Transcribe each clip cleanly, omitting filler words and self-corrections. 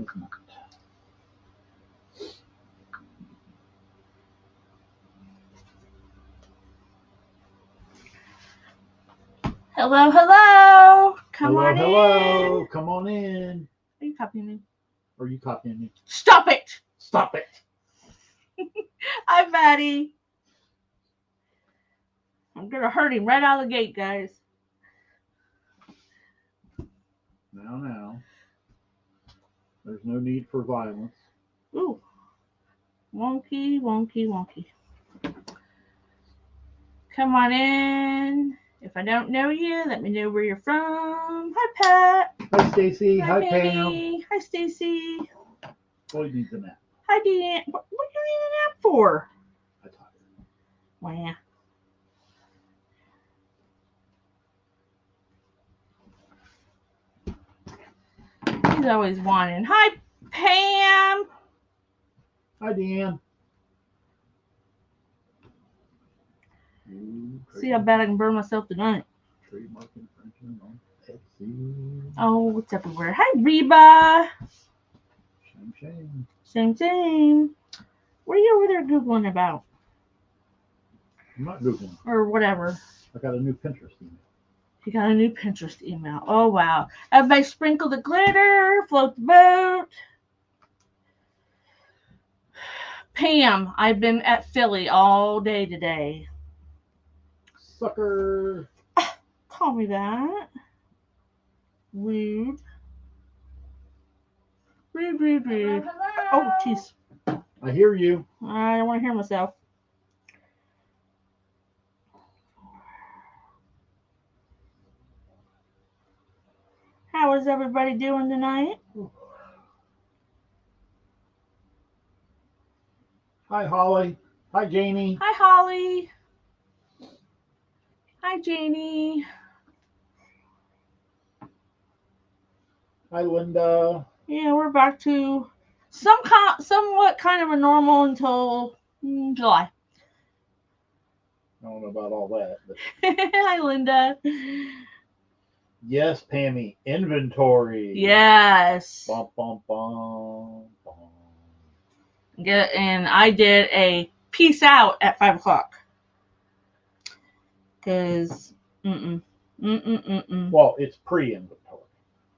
it's not. Hello, hello. Come on Hello. in. Come on in. Are you copying me? Are you copying me? Stop it. Stop it. Hi, Maddie. I'm going to hurt him right out of the gate, guys. Now. There's no need for violence. Ooh. Wonky, wonky, wonky. Come on in. If I don't know you, let me know where you're from. Hi, Pat. Hi, Stacy. Hi, Pam. Penny. Hi, Stacy. Boyd needs a nap. Hi, Dean. What do you need a nap for? I'm tired. Wow. He's always whining. Hi, Pam. Hi, Deanne. See how bad I can burn myself tonight. Trademark infringement on Etsy. Oh, it's everywhere. Hi, Reba. Shame. Same. What are you over there Googling about? I'm not Googling. Or whatever. I got a new Pinterest email. You got a new Pinterest email. Oh, wow. Everybody sprinkle the glitter. Float the boat. Pam, I've been at Philly all day today. Sucker. Call me that. Rude. Rude. Oh, jeez. I hear you. I don't want to hear myself. How is everybody doing tonight? Hi, Holly. Hi, Janie. Hi, Holly. Hi, Janie. Hi, Linda. Yeah, we're back to somewhat kind of a normal until July. I don't know about all that. But... Hi, Linda. Yes, Pammy. Inventory. Yes. Bum, bum, bum, bum. And I did a peace out at 5 o'clock. Because, Well, it's pre-inventory.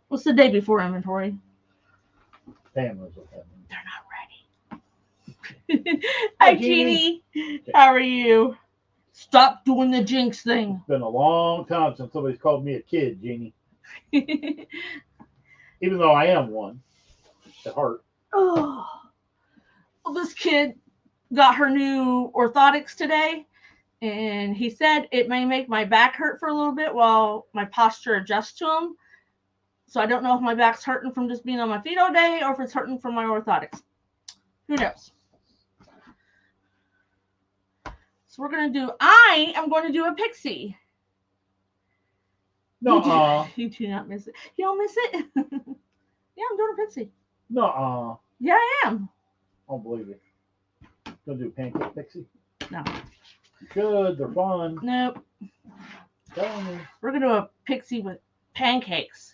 What's the day before inventory? Pam was with them. They're not ready. Hi, Jeannie. How are you? Stop doing the jinx thing. It's been a long time since somebody's called me a kid, Jeannie. Even though I am one at heart. Oh. Well, this kid got her new orthotics today, and he said it may make my back hurt for a little bit while my posture adjusts to them. So I don't know if my back's hurting from just being on my feet all day or if it's hurting from my orthotics. Who knows? So I am going to do a pixie. No. You do not miss it. You don't miss it? Yeah, I'm doing a pixie. No. Yeah, I am. I don't believe it. Gonna do a pancake pixie? No. You should. They're fun. Nope. Telling you. We're going to do a pixie with pancakes.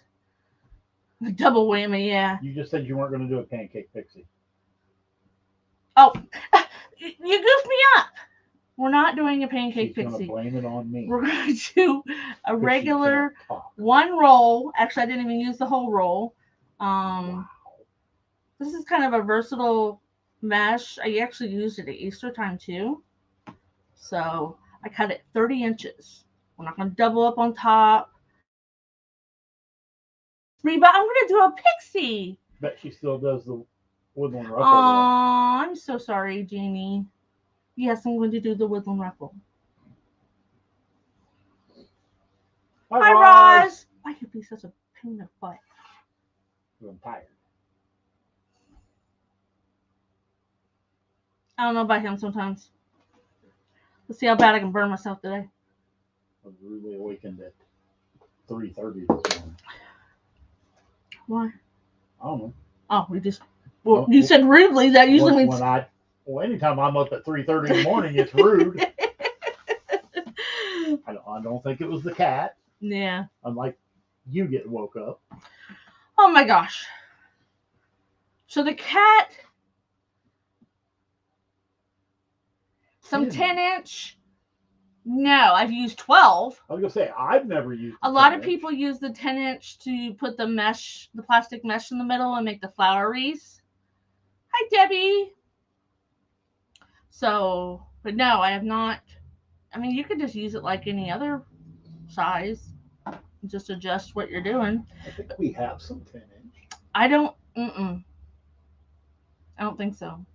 Double whammy, yeah. You just said you weren't going to do a pancake pixie. Oh, you goofed me up. We're not doing a pancake pixie. She's going to blame it on me. We're going to do a regular one roll. Actually, I didn't even use the whole roll. Wow. This is kind of a versatile mesh. I actually used it at Easter time too. So I cut it 30 inches. We're not going to double up on top. Reba, I'm going to do a pixie. Bet she still does the woodland ruffle. Oh, I'm so sorry, Jeannie. Yes, I'm going to do the woodland ruffle. Hi, Roz. Why you be such a pain in the butt? I'm tired. I don't know about him sometimes. Let's see how bad I can burn myself today. I was rudely awakened at 3:30 this morning. Why? I don't know. Oh, you said rudely. That usually means... anytime I'm up at 3:30 in the morning, it's rude. I don't think it was the cat. Yeah. Unlike you get woke up. Oh my gosh. So the cat, some 10. 10-inch. No, I've used 12. I was gonna say I've never used A lot of 10-inch. people use the 10-inch to put the mesh, the plastic mesh in the middle and make the flower wreath. Hi, Debbie. So, but no, I have not. I mean, you could just use it like any other size. Just adjust what you're doing. I think we have some 10-inch. I don't. I don't think so.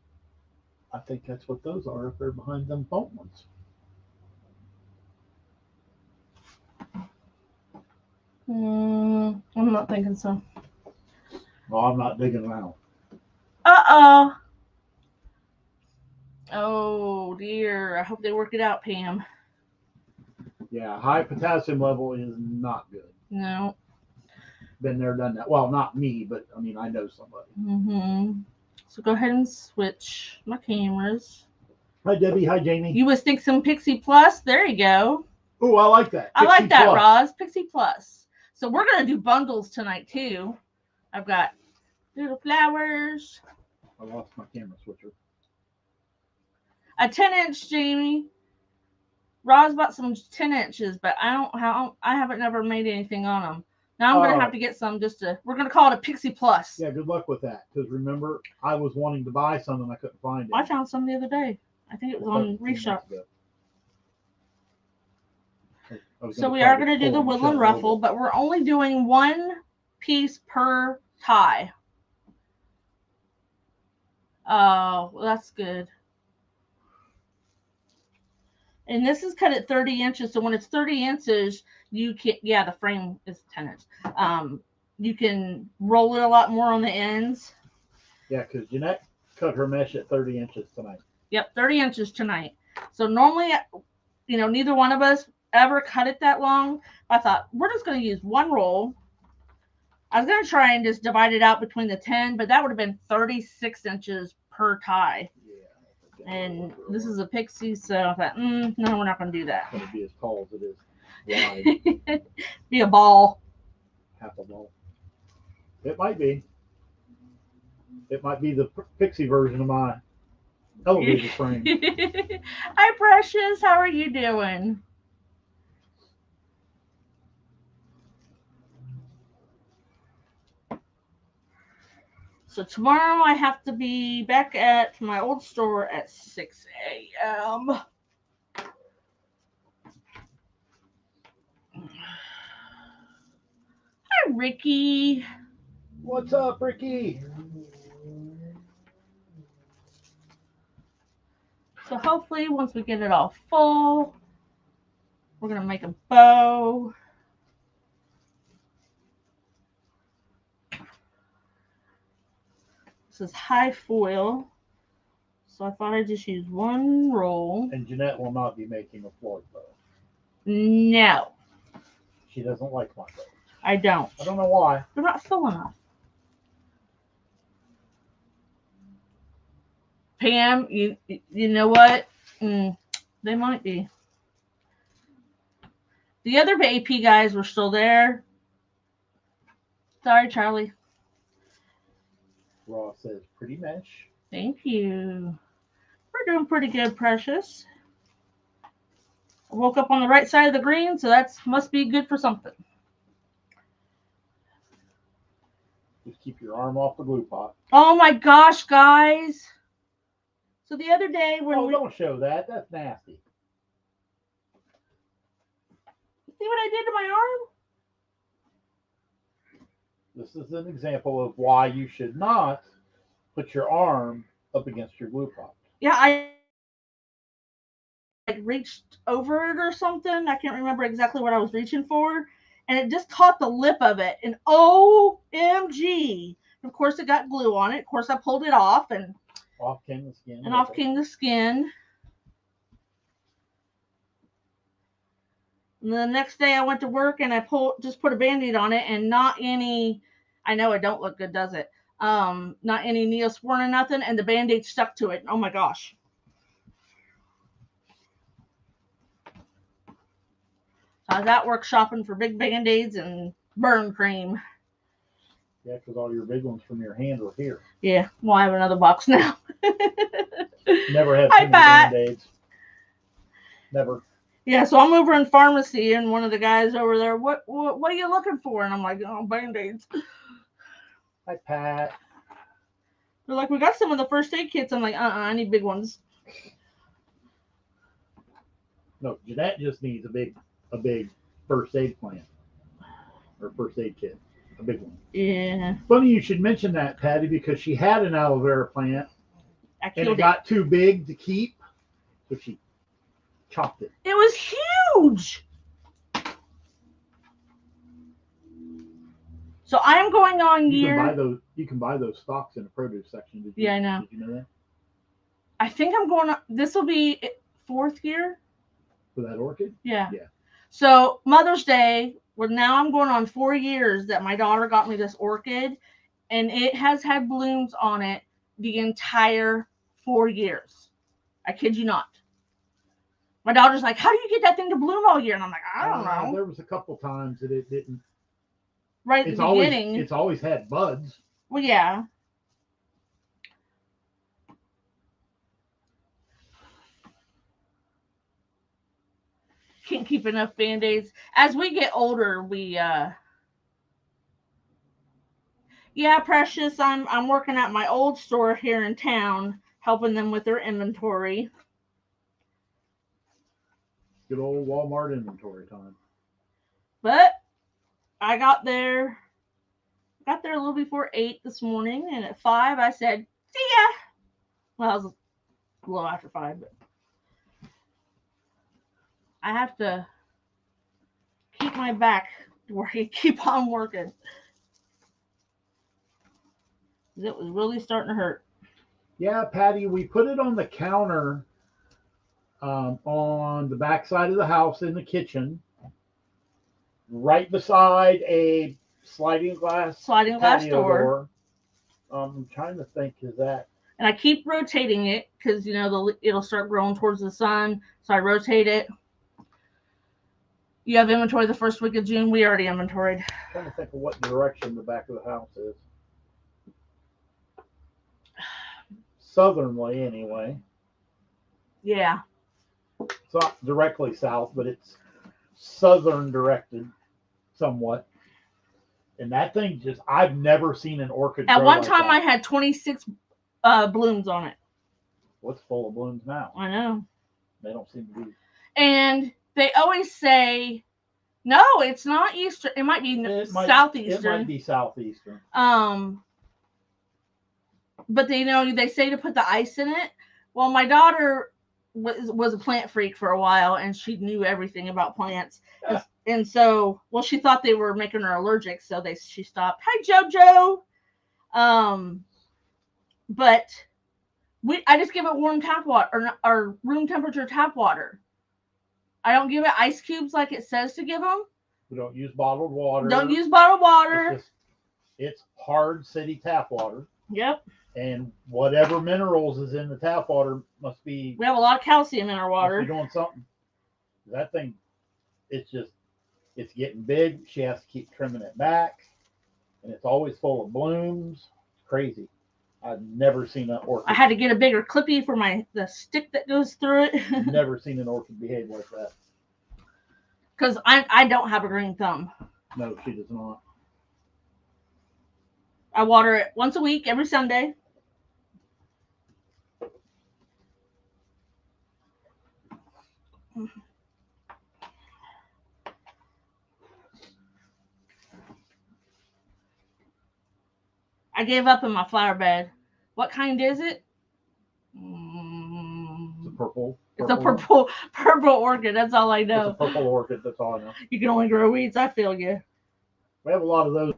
I think that's what those are if they're behind them foam ones. I'm not thinking so. Well, I'm not digging around. Uh-oh. Oh, dear. I hope they work it out, Pam. Yeah, high potassium level is not good. No. Been there, done that. Well, not me, but I mean, I know somebody. So go ahead and switch my cameras. Hi, Debbie. Hi, Jamie. You was think some Pixie Plus? There you go. Oh, I like that. I like that, Plus. Roz. Pixie Plus. So we're going to do bundles tonight, too. I've got little flowers. I lost my camera switcher. A 10-inch, Jamie. Roz bought some 10 inches, but I haven't never made anything on them. Now I'm going to have to get some we're going to call it a Pixie Plus. Yeah, good luck with that. Because remember, I was wanting to buy some and I couldn't find it. I found some the other day. I think it was on Reshop. So we are going to do the woodland ruffle, but we're only doing one piece per tie. Oh, well, that's good. And this is cut at 30 inches. So when it's 30 inches, you can, the frame is 10 inches. You can roll it a lot more on the ends. Yeah, because Jeanette cut her mesh at 30 inches tonight. Yep, 30 inches tonight. So normally, neither one of us ever cut it that long. I thought, we're just going to use one roll. I was going to try and just divide it out between the 10, but that would have been 36 inches per tie. Yeah. And this is a Pixie, so I thought, no, we're not going to do that. It's going to be as tall as it is wide. Be a ball. Half a ball. It might be. It might be the Pixie version of my elevator frame. Hi, Precious. How are you doing? So tomorrow I have to be back at my old store at 6 a.m. Hi, Ricky. What's up, Ricky? So hopefully once we get it all full, we're going to make a bow. This is high foil. So I thought I'd just use one roll. And Jeanette will not be making a floor bow. No. She doesn't like my bow. I don't. I don't know why. They're not full enough. Pam, you know what? They might be. The other AP guys were still there. Sorry, Charlie. Raw says pretty mesh. Thank you. We're doing pretty good, Precious. I woke up on the right side of the green, so that must be good for something. Just keep your arm off the glue pot. Oh my gosh, guys. So the other day when don't show that. That's nasty. See what I did to my arm? This is an example of why you should not put your arm up against your glue pot. Yeah, I reached over it or something. I can't remember exactly what I was reaching for. And it just caught the lip of it. And OMG. Of course, it got glue on it. Of course, I pulled it off. And off came the skin. And off came the skin. And the next day I went to work and I just put a Band-Aid on it and not any, I know it don't look good, does it? Not any Neosporin or nothing. And the Band-Aid stuck to it. Oh my gosh. I was at work shopping for big Band-Aids and burn cream. Yeah, because all your big ones from your hand were here. Yeah, well, I have another box now. Never had Hi, too many Pat. Band-Aids. Never. Yeah, so I'm over in pharmacy, and one of the guys over there, what are you looking for? And I'm like, oh, Band-Aids. Hi, Pat. They're like, we got some of the first aid kits. I'm like, I need big ones. No, Jeanette just needs a big first aid plan. Or first aid kit. A big one. Yeah. Funny you should mention that, Patty, because she had an aloe vera plant and it got too big to keep, so she chopped it. It was huge. So I'm going on You can buy those stalks in the produce section. Yeah, I know. Did you know that? I think I'm going on. This will be 4th year. For that orchid? Yeah. Yeah. So Mother's Day, well, now I'm going on 4 years that my daughter got me this orchid, and it has had blooms on it the entire 4 years. I kid you not. My daughter's like, how do you get that thing to bloom all year? And I'm like, I don't know. There was a couple times that it didn't. Right at the beginning. It's always had buds. Well, yeah. Can't keep enough Band-Aids. As we get older, yeah, Precious, I'm working at my old store here in town, helping them with their inventory. Good old Walmart inventory time. But I got there a little before 8 this morning, and at 5 I said, see ya. Well, I was a little after 5, but I have to keep my back where I keep on working. It was really starting to hurt. Yeah, Patty, we put it on the counter on the back side of the house in the kitchen, right beside a sliding glass door. I'm trying to think, is that? And I keep rotating it because, it'll start growing towards the sun. So I rotate it. You have inventory the first week of June. We already inventoried. I'm trying to think of what direction the back of the house is. Southernly, anyway. Yeah. It's not directly south, but it's southern directed somewhat. And that thing I've never seen an orchid. At one time, I had 26 blooms on it. What's full of blooms now? I know. They don't seem to be. And they always say, no, it's not Eastern. It might be Southeastern. It might be Southeastern. But they say to put the ice in it. Well, my daughter was a plant freak for a while, and she knew everything about plants. And so, she thought they were making her allergic, so she stopped. Hi, JoJo. But I just give it warm tap water or room temperature tap water. I don't give it ice cubes like it says to give them. We don't use bottled water. Don't use bottled water. It's hard city tap water. Yep. And whatever minerals is in the tap water must be. We have a lot of calcium in our water. Must be doing something. That thing, it's getting big. She has to keep trimming it back, and it's always full of blooms. It's crazy. I've never seen an orchid. I had to get a bigger clippy for the stick that goes through it. Never seen an orchid behave like that. Because I don't have a green thumb. No, she does not. I water it once a week, every Sunday. I gave up in my flower bed. What kind is it? It's a purple. It's a purple orchid. That's all I know. It's a purple orchid. That's all I know. You can only grow weeds. I feel you. We have a lot of those.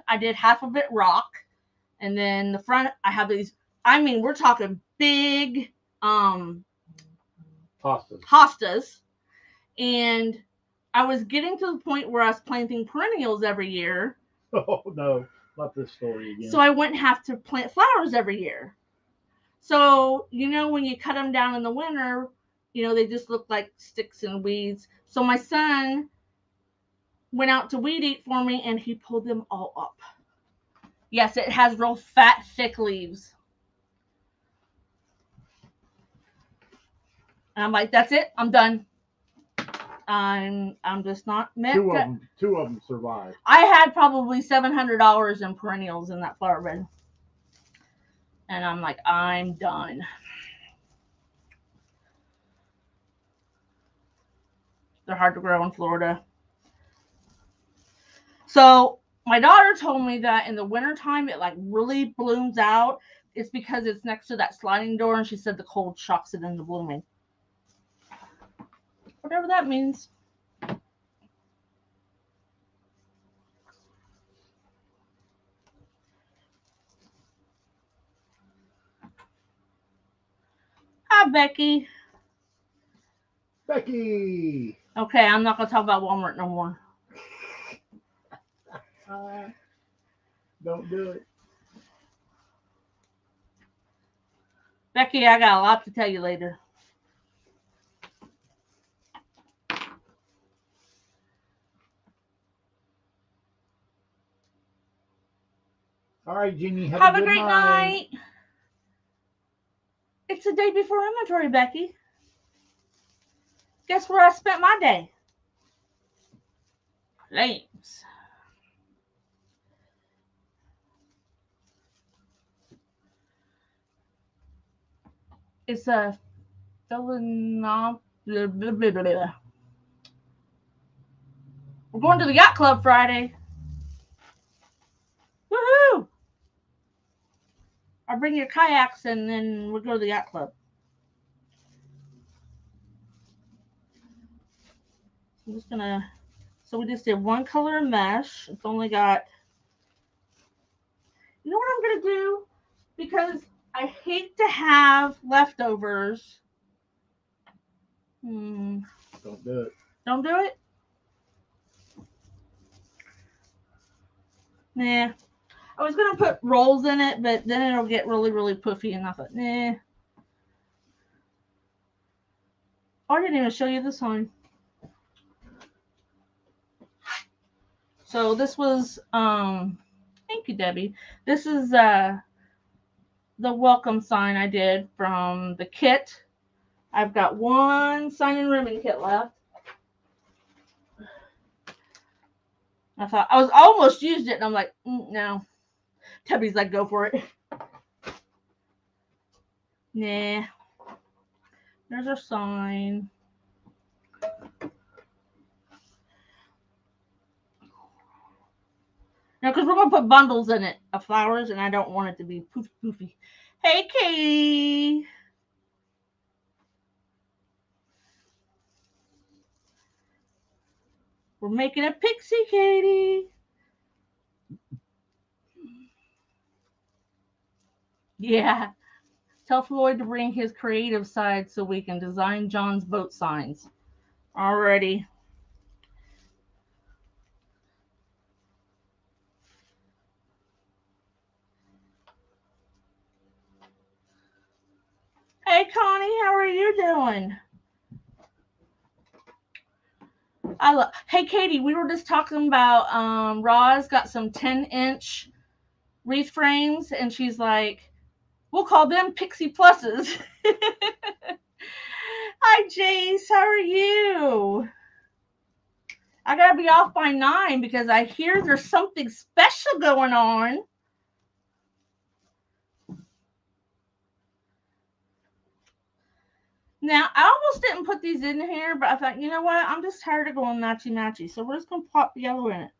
I did half of it rock, and then the front I have these. I mean, we're talking big hostas, and I was getting to the point where I was planting perennials every year. Oh no, not this story again. So I wouldn't have to plant flowers every year. So, when you cut them down in the winter, they just look like sticks and weeds. So my son went out to weed eat for me, and he pulled them all up. Yes, it has real fat, thick leaves. And I'm like, that's it. I'm done. I'm just not meant to. Two of them survived. I had probably $700 in perennials in that flower bed. And I'm like, I'm done. They're hard to grow in Florida. So my daughter told me that in the wintertime it like really blooms out. It's because it's next to that sliding door, and she said the cold shocks it into blooming. Whatever that means. Hi, Becky. Becky! Okay, I'm not going to talk about Walmart no more. Don't do it. Becky, I got a lot to tell you later. All right, Jeannie. Have a great night. It's the day before inventory, Becky. Guess where I spent my day? Flames. It's a We're going to the yacht club Friday. Woohoo! I'll bring your kayaks and then we'll go to the yacht club. I'm just gonna, so we just did one color of mesh. It's only got, you know what I'm gonna do? Because I hate to have leftovers. Don't do it. Don't do it? Nah. I was gonna put rolls in it, but then it'll get really, really poofy, and I thought, nah. Oh, I didn't even show you the sign. So this was, thank you, Debbie. This is the welcome sign I did from the kit. I've got one sign and ribbon kit left. I thought I was almost used it, and I'm like, no. Debbie's like, go for it. Nah. There's our sign. Now, because we're going to put bundles in it of flowers, and I don't want it to be poofy. Hey, Katie. We're making a pixie, Katie. Yeah. Tell Floyd to bring his creative side so we can design John's boat signs. Alrighty. Hey, Connie, how are you doing? Hey, Katie, we were just talking about Roz got some 10-inch wreath frames, and she's like, we'll call them Pixie Pluses. Hi, Jace, how are you? I gotta be off by 9 because I hear there's something special going on. Now, I almost didn't put these in here, but I thought, you know what? I'm just tired of going matchy-matchy. So we're just going to pop yellow in it.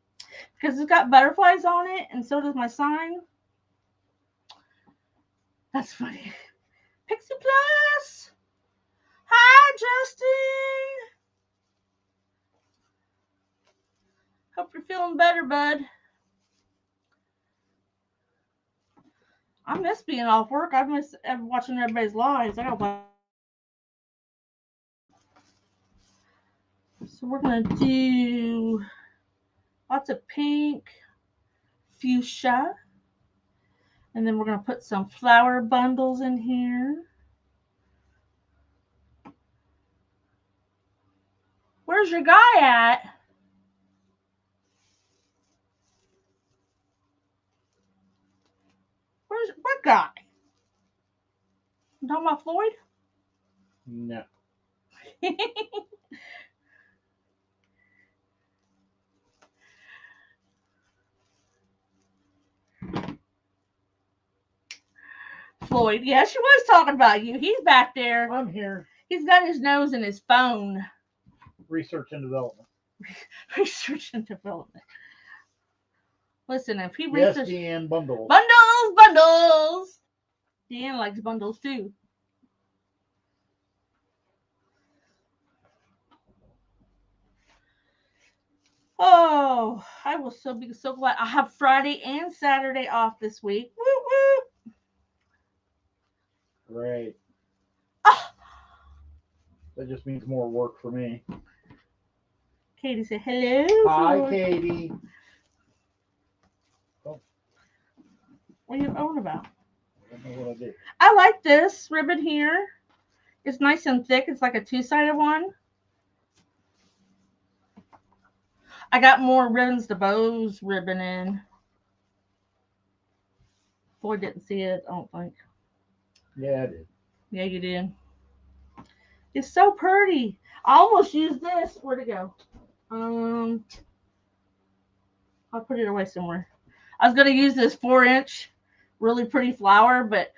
Because it's got butterflies on it, and so does my sign. That's funny. Pixie Plus! Hi, Justin! Hope you're feeling better, bud. I miss being off work. I miss watching everybody's lives. I gotta. So we're going to do lots of pink, fuchsia. And then we're going to put some flower bundles in here. Where's your guy at? What guy? You talking about Floyd? No. Floyd. Yeah, she was talking about you. He's back there. I'm here. He's got his nose in his phone. Research and development. Research and development. Listen, if he Yes, researches Deanne, bundles. bundles. Deanne likes bundles too. Oh, I will be so glad. I have Friday and Saturday off this week. Woo woo. Great. Oh. That just means more work for me. Katie said hello. Hi, Floyd. Katie. What are you on about? I don't know what I did. I like this ribbon here. It's nice and thick. It's like a two-sided one. I got more ribbons to bows ribbon in. Floyd didn't see it, I don't think. Yeah, I did. Yeah, you did. It's so pretty. I almost used this. Where'd it go? I'll put it away somewhere. I was gonna use this 4-inch, really pretty flower, but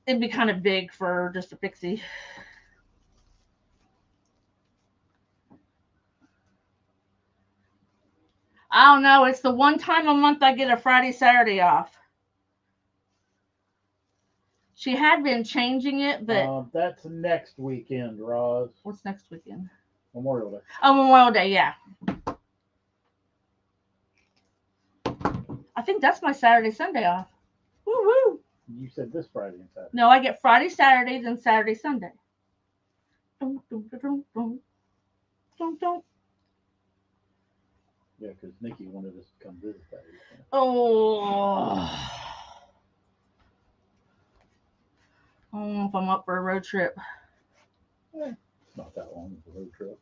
it'd be kind of big for just a pixie. I don't know. It's the one time a month I get a Friday, Saturday off. She had been changing it, but that's next weekend, Roz. what's next weekend? Memorial Day. Oh, Memorial Day, yeah. I think that's my Saturday, Sunday off. Woo woo. You said this Friday and Saturday. No, I get Friday, Saturday, then Saturday, Sunday. Dun, dun, dun, dun, dun. Dun, dun. Yeah, because Nikki wanted us to come visit that weekend. Oh. I don't know if I'm up for a road trip. It's not that long of a road trip.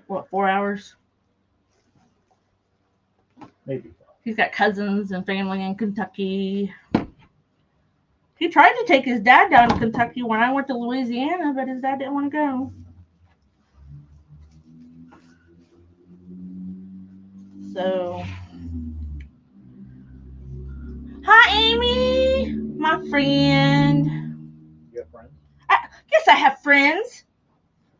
What, 4 hours? Maybe 5. He's got cousins and family in Kentucky. He tried to take his dad down to Kentucky when I went to Louisiana, but his dad didn't want to go. So, hi, Amy, my friend. You have friends? Yes, I have friends.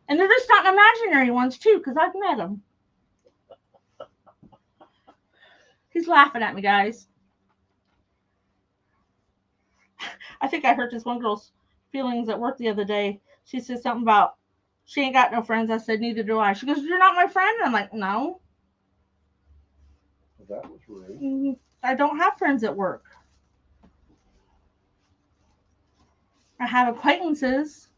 And they're just not imaginary ones, too, because I've met them. He's laughing at me, guys. I think I hurt this one girl's feelings at work the other day. She said something about she ain't got no friends. I said, neither do I. She goes, you're not my friend? And I'm like, no. Well, that was rude. I don't have friends at work. I have acquaintances.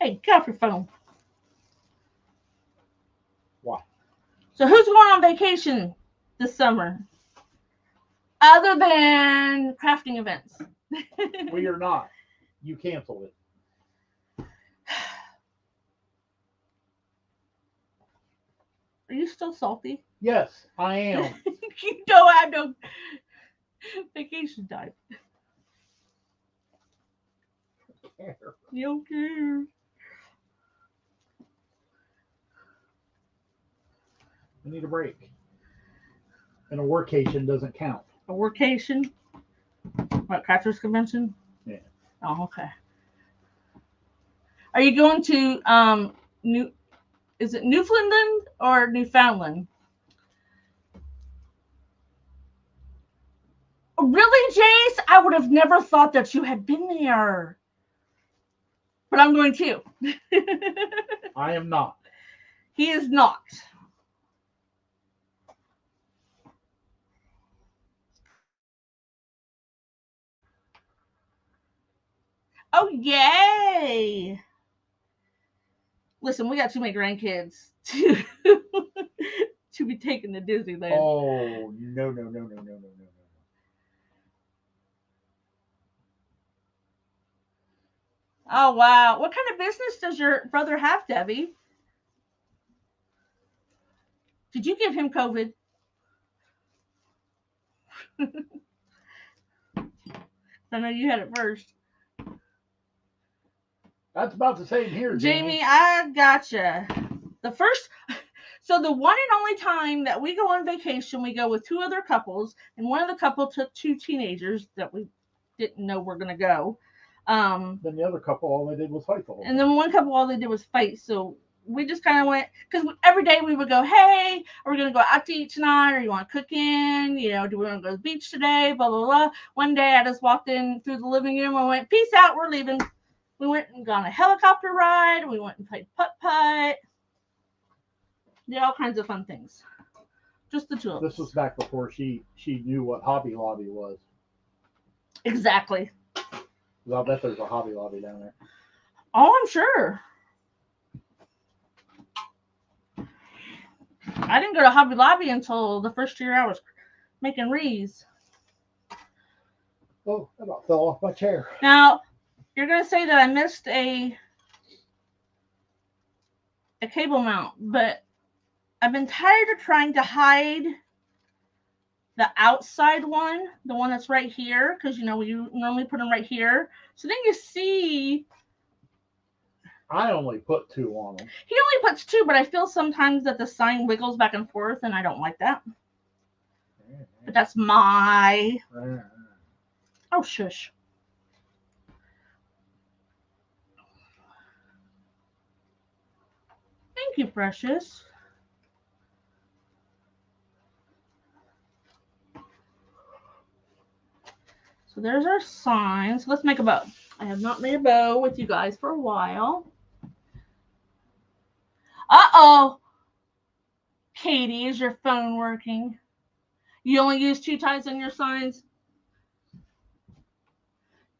Hey, get off your phone. Why? So who's going on vacation this summer? Other than crafting events. We are not. You canceled it. Are you still salty? Yes, I am. You don't have no vacation time. You don't care. We need a break. And a workation doesn't count. A workation? What, Crafters Convention? Yeah. Oh, okay. Are you going to is it Newfoundland or Newfoundland? Really, Jace? I would have never thought that you had been there. But I'm going to. I am not. He is not. Oh, yay. Listen, we got too many grandkids to be taken to Disneyland. Oh, no. Oh, wow. What kind of business does your brother have, Debbie? Did you give him COVID? I know you had it first. That's about the same here, Jamie, Jamie. I gotcha. So the one and only time that we go on vacation, we go with two other couples, and one of the couple took two teenagers that we didn't know were going to go. Then the other couple, all they did was fight the whole And time. then one couple, all they did was fight. So we just kind of went, because every day we would go, hey, are we going to go out to eat tonight? Or you want to cook in? You know, do we want to go to the beach today? Blah, blah, blah. One day I just walked in through the living room. I went, peace out, we're leaving. We went and got on a helicopter ride. We went and played putt-putt. Did all kinds of fun things. Just the two of us. This was back before she knew what Hobby Lobby was. Exactly. I'll bet there's a Hobby Lobby down there. Oh, I'm sure. I didn't go to Hobby Lobby until the first year I was making wreaths. Oh, I about fell off my chair. Now, you're going to say that I missed a cable mount, but I've been tired of trying to hide the outside one, the one that's right here, because, you know, we normally put them right here. So then you see... I only put two on them. He only puts two, but I feel sometimes that the sign wiggles back and forth, and I don't like that. But that's my... Oh, shush. Thank you, precious. So there's our sign. So let's make a bow. I have not made a bow with you guys for a while. Uh-oh. Katie, is your phone working? You only use two ties on your signs?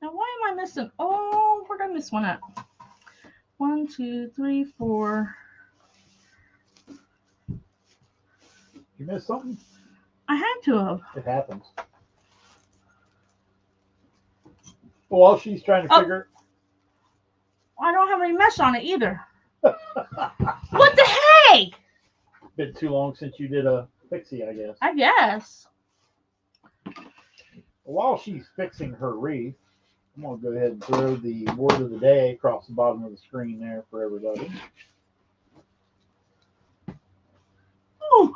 Now, why am I missing? Oh, where did I miss one at? 1, 2, 3, 4. You missed something? I had to have. It happens. Well, she's trying to figure. I don't have any mesh on it either. What the hey? Been too long since you did a fixie, I guess. I guess. While she's fixing her wreath, I'm going to go ahead and throw the word of the day across the bottom of the screen there for everybody. Ooh.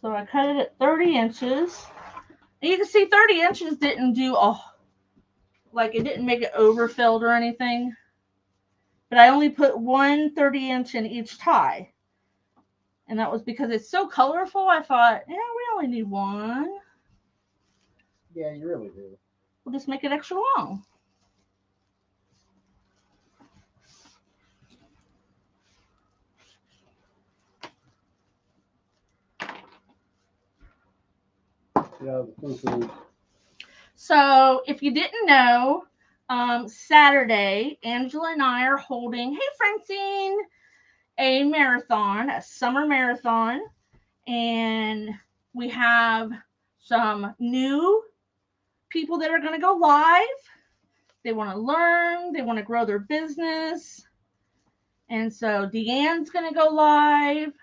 So I cut it at 30 inches. And you can see 30 inches didn't do, like it didn't make it overfilled or anything. But I only put 1 30-inch in each tie. And that was because it's so colorful, I thought, yeah, we only need one. Yeah, you really do. We'll just make it extra long. Yeah, the foo-foo. So if you didn't know, Saturday, Angela and I are holding, hey Francine, a marathon, a summer marathon. And we have some new people that are going to go live. They want to learn. They want to grow their business. And so Deanne's going to go live.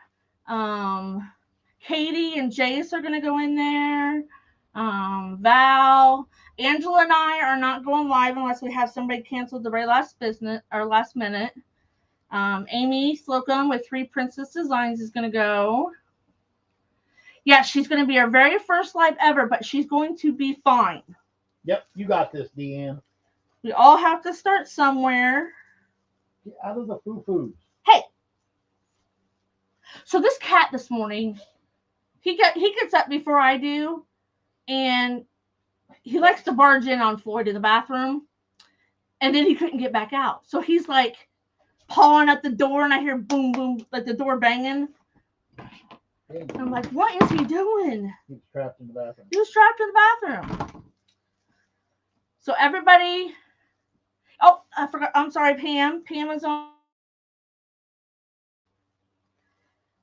Katie and Jace are going to go in there. Val. Angela and I are not going live unless we have somebody canceled the very last minute. Amy Slocum with 3 Princess Designs is going to go. Yeah, she's going to be our very first live ever, but she's going to be fine. Yep, you got this, Deanne. We all have to start somewhere. Get out of the foo-foos. Hey. So this cat this morning, he gets up before I do, and he likes to barge in on Floyd in the bathroom, and then he couldn't get back out. So he's like pawing at the door, and I hear boom, boom, like the door banging. I'm like, what is he doing? He's trapped in the bathroom. He was trapped in the bathroom. So everybody, oh, I forgot. I'm sorry, Pam. Pam is on.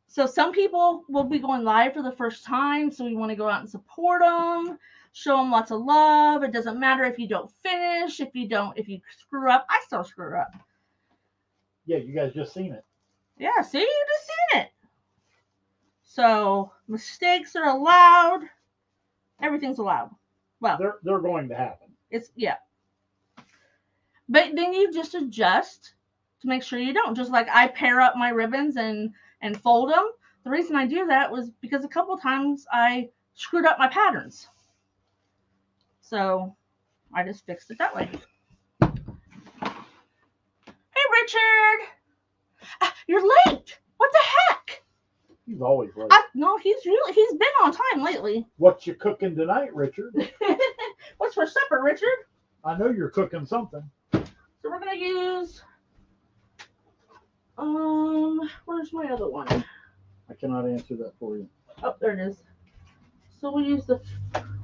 So some people will be going live for the first time, so we want to go out and support them. show them lots of love. It doesn't matter if you don't finish, if you screw up. I still screw up. Yeah, you guys just seen it. Yeah, see, you just seen it. So mistakes are allowed. Everything's allowed. Well, they're going to happen. It's but then you just adjust to make sure you don't. Just like I pair up my ribbons and fold them. The reason I do that was because a couple of times I screwed up my patterns. So I just fixed it that way. Hey, Richard! You're late! What the heck? He's always late. No, he's been on time lately. What you cooking tonight, Richard? What's for supper, Richard? I know you're cooking something. So we're gonna use where's my other one? I cannot answer that for you. Oh, there it is. So we'll use the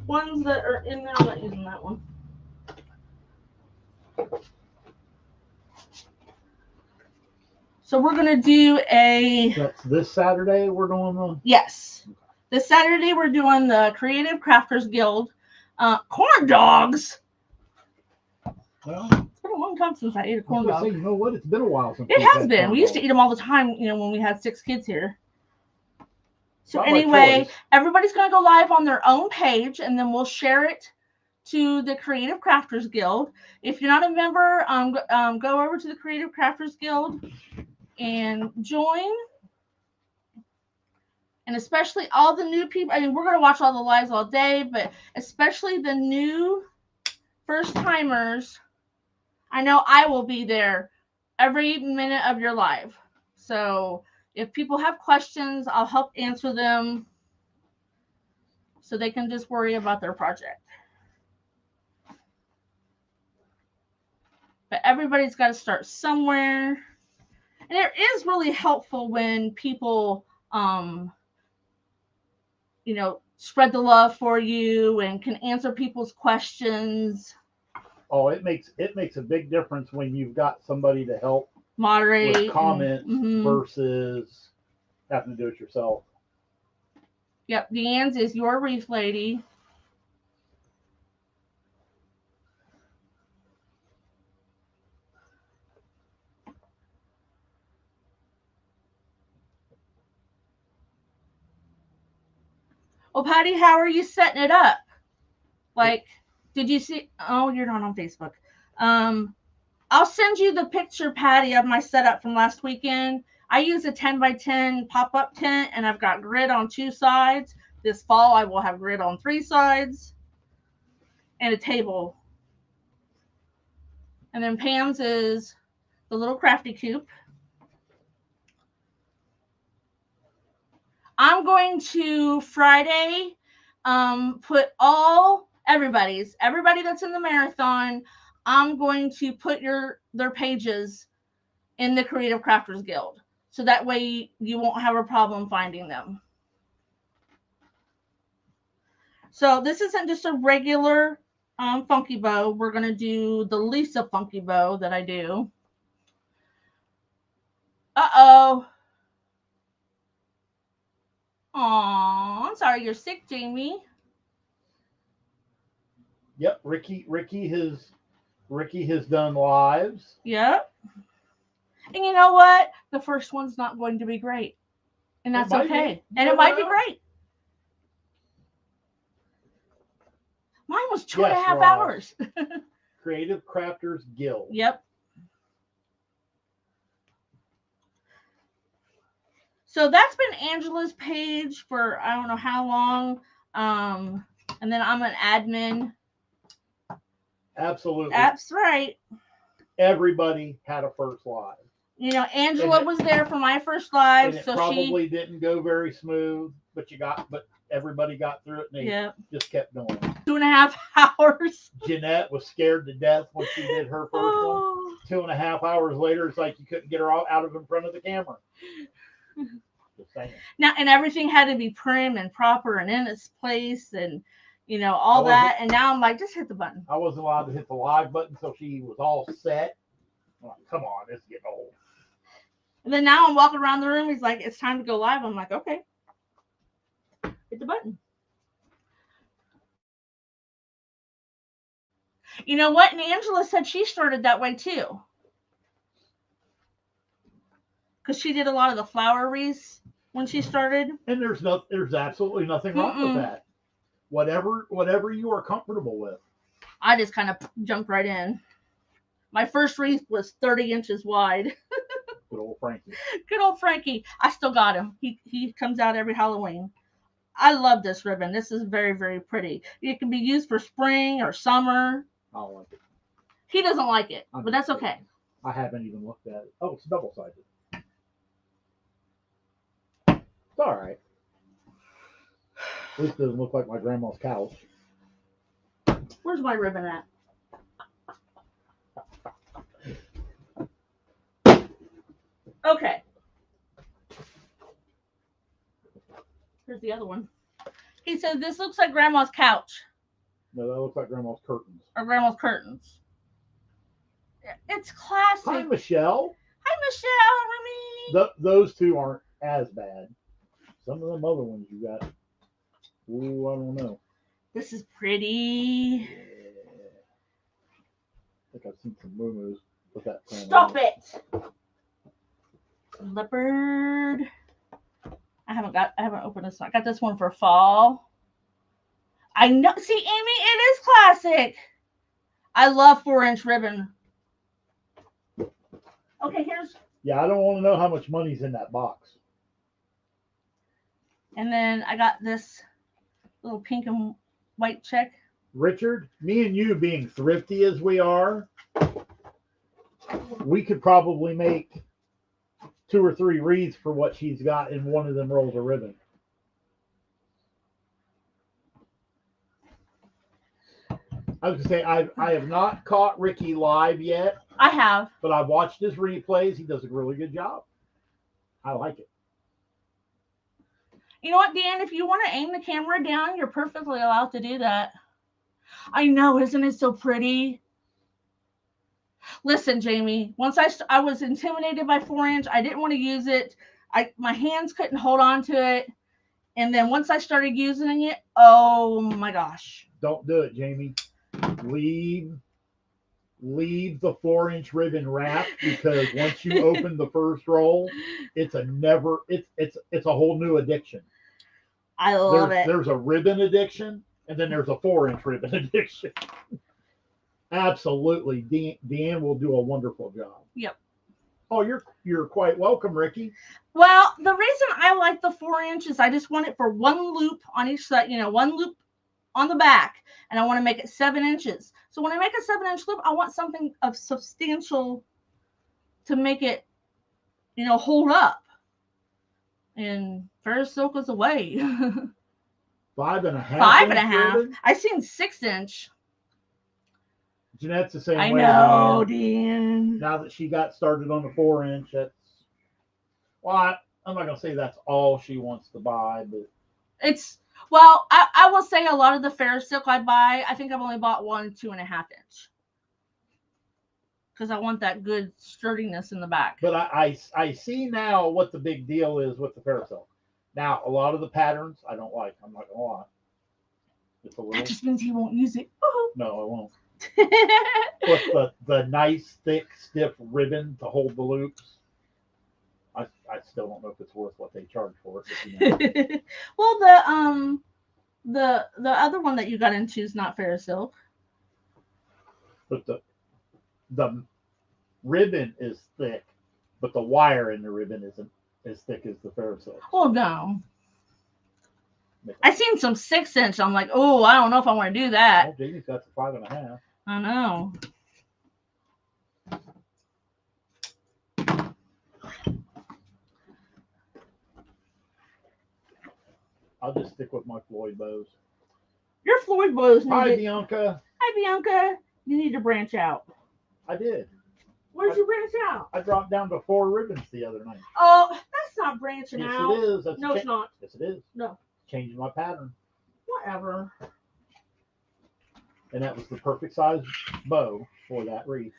ones that are in there. I'm not using that one. So we're gonna do That's this Saturday we're doing the. Yes. This Saturday we're doing the Creative Crafters Guild corn dogs. Well, it's been a long time since I ate a corn dog. Say, you know what? It's been a while since it has been. We used to eat them all the time, when we had 6 kids here. So Not anyway, everybody's going to go live on their own page, and then we'll share it to the Creative Crafters Guild. If you're not a member, go over to the Creative Crafters Guild and join. And especially all the new people. I mean, we're going to watch all the lives all day, but especially the new first-timers. I know I will be there every minute of your live. So if people have questions, I'll help answer them so they can just worry about their project. But everybody's got to start somewhere. And it is really helpful when people, spread the love for you and can answer people's questions. Oh, it makes a big difference when you've got somebody to help moderate with comments versus having to do it yourself. Yep, Deanne's is your wreath lady. Well, Patty, how are you setting it up? Like, did you see? Oh, you're not on Facebook. I'll send you the picture, Patty, of my setup from last weekend. I use a 10x10 pop-up tent, and I've got grid on 2 sides. This fall, I will have grid on 3 sides and a table. And then Pam's is the little crafty coop. I'm going to Friday put everybody that's in the marathon, I'm going to put their pages in the Creative Crafters Guild. So that way you won't have a problem finding them. So this isn't just a regular funky bow. We're going to do the Lisa funky bow that I do. Uh-oh. Aw, I'm sorry you're sick, Jamie. Yep, Ricky has done lives. Yep. And you know what? The first one's not going to be great. And that's okay. And it might be great. Mine was 2.5 hours. Creative Crafters Guild. Yep. So that's been Angela's page for I don't know how long. And then I'm an admin. Absolutely. That's right. Everybody had a first live. Angela was there for my first live. And it probably didn't go very smooth, but everybody got through it and they just kept going. 2.5 hours. Jeanette was scared to death when she did her first one. 2.5 hours later, it's like you couldn't get her out of in front of the camera. Just saying. Now, and everything had to be prim and proper and in its place and all that. And now I'm like, just hit the button. I wasn't allowed to hit the live button until she was all set. I'm like, come on, this is getting old. And then now I'm walking around the room. He's like, it's time to go live. I'm like, okay. Hit the button. You know what? And Angela said she started that way too. Because she did a lot of the flower wreaths when she started. And there's absolutely nothing wrong with that. Whatever you are comfortable with. I just kind of jumped right in. My first wreath was 30 inches wide. Good old Frankie. Good old Frankie. I still got him. He comes out every Halloween. I love this ribbon. This is very, very pretty. It can be used for spring or summer. I don't like it. He doesn't like it, but that's okay. I haven't even looked at it. Oh, it's double-sided. It's all right. At least it doesn't look like my grandma's couch. Where's my ribbon at? Okay. Here's the other one. He said, this looks like grandma's couch. No, that looks like grandma's curtains. Or grandma's curtains. It's classic. Hi, Michelle. Hi, Michelle. Remy. Those two aren't as bad. Some of them other ones you got. Ooh, I don't know. This is pretty. Yeah. I think I've seen some moo-moos with that. Stop it. Leopard. I haven't opened this one. I got this one for fall. I know. See, Amy, it is classic. I love 4-inch ribbon. Okay, here's. Yeah, I don't want to know how much money's in that box. And then I got this little pink and white check. Richard, me and you being thrifty as we are, we could probably make 2 or 3 wreaths for what she's got in one of them rolls of ribbon. I was going to say, I have not caught Ricky live yet. I have. But I've watched his replays. He does a really good job. I like it. You know what, Dan? If you want to aim the camera down, you're perfectly allowed to do that. I know, isn't it so pretty? Listen, Jamie, once I was intimidated by 4-inch. I didn't want to use it. My hands couldn't hold on to it. And then once I started using it, oh my gosh. Don't do it, Jamie. Leave the 4-inch ribbon wrap, because once you open the first roll, it's a whole new addiction. I love it. There's a ribbon addiction, and then there's a 4-inch ribbon addiction. Absolutely. Deanne will do a wonderful job. Yep. Oh, you're quite welcome, Ricky. Well, the reason I like the 4-inch is I just want it for one loop on each side, one loop on the back, and I want to make it 7 inches. So when I make a 7-inch loop, I want something of substantial to make it, hold up. And Ferris silk is away. 5.5. 5.5. Ribbon? I seen 6-inch. Jeanette's the same way. I know, Dan. Now that she got started on the 4-inch, I'm not gonna say that's all she wants to buy, but I will say a lot of the Ferris silk I buy, I think I've only bought 1 2.5-inch. Because I want that good sturdiness in the back. But I see now what the big deal is with the Ferris silk. Now, a lot of the patterns I don't like. I'm not going to lie. It's a little. That just means he won't use it. No, I won't. But the nice, thick, stiff ribbon to hold the loops, I still don't know if it's worth what they charge for it. Well, the other one that you got into is not Ferris silk. But the ribbon is thick, but the wire in the ribbon isn't as thick as the Ferris silk. Oh no. I seen some 6-inch. I'm like, oh, I don't know if I want to do that. Oh, Jamie's got the 5.5. I know. I'll just stick with my Floyd bows. Your Floyd bows. Hi, Bianca. Hi, Bianca. You need to branch out. I did. Where'd you branch out? I dropped down to 4 ribbons the other night. Oh, that's not branching out. Yes, it is. No, it's not. Yes, it is. No. Changing my pattern. Whatever. And that was the perfect size bow for that wreath.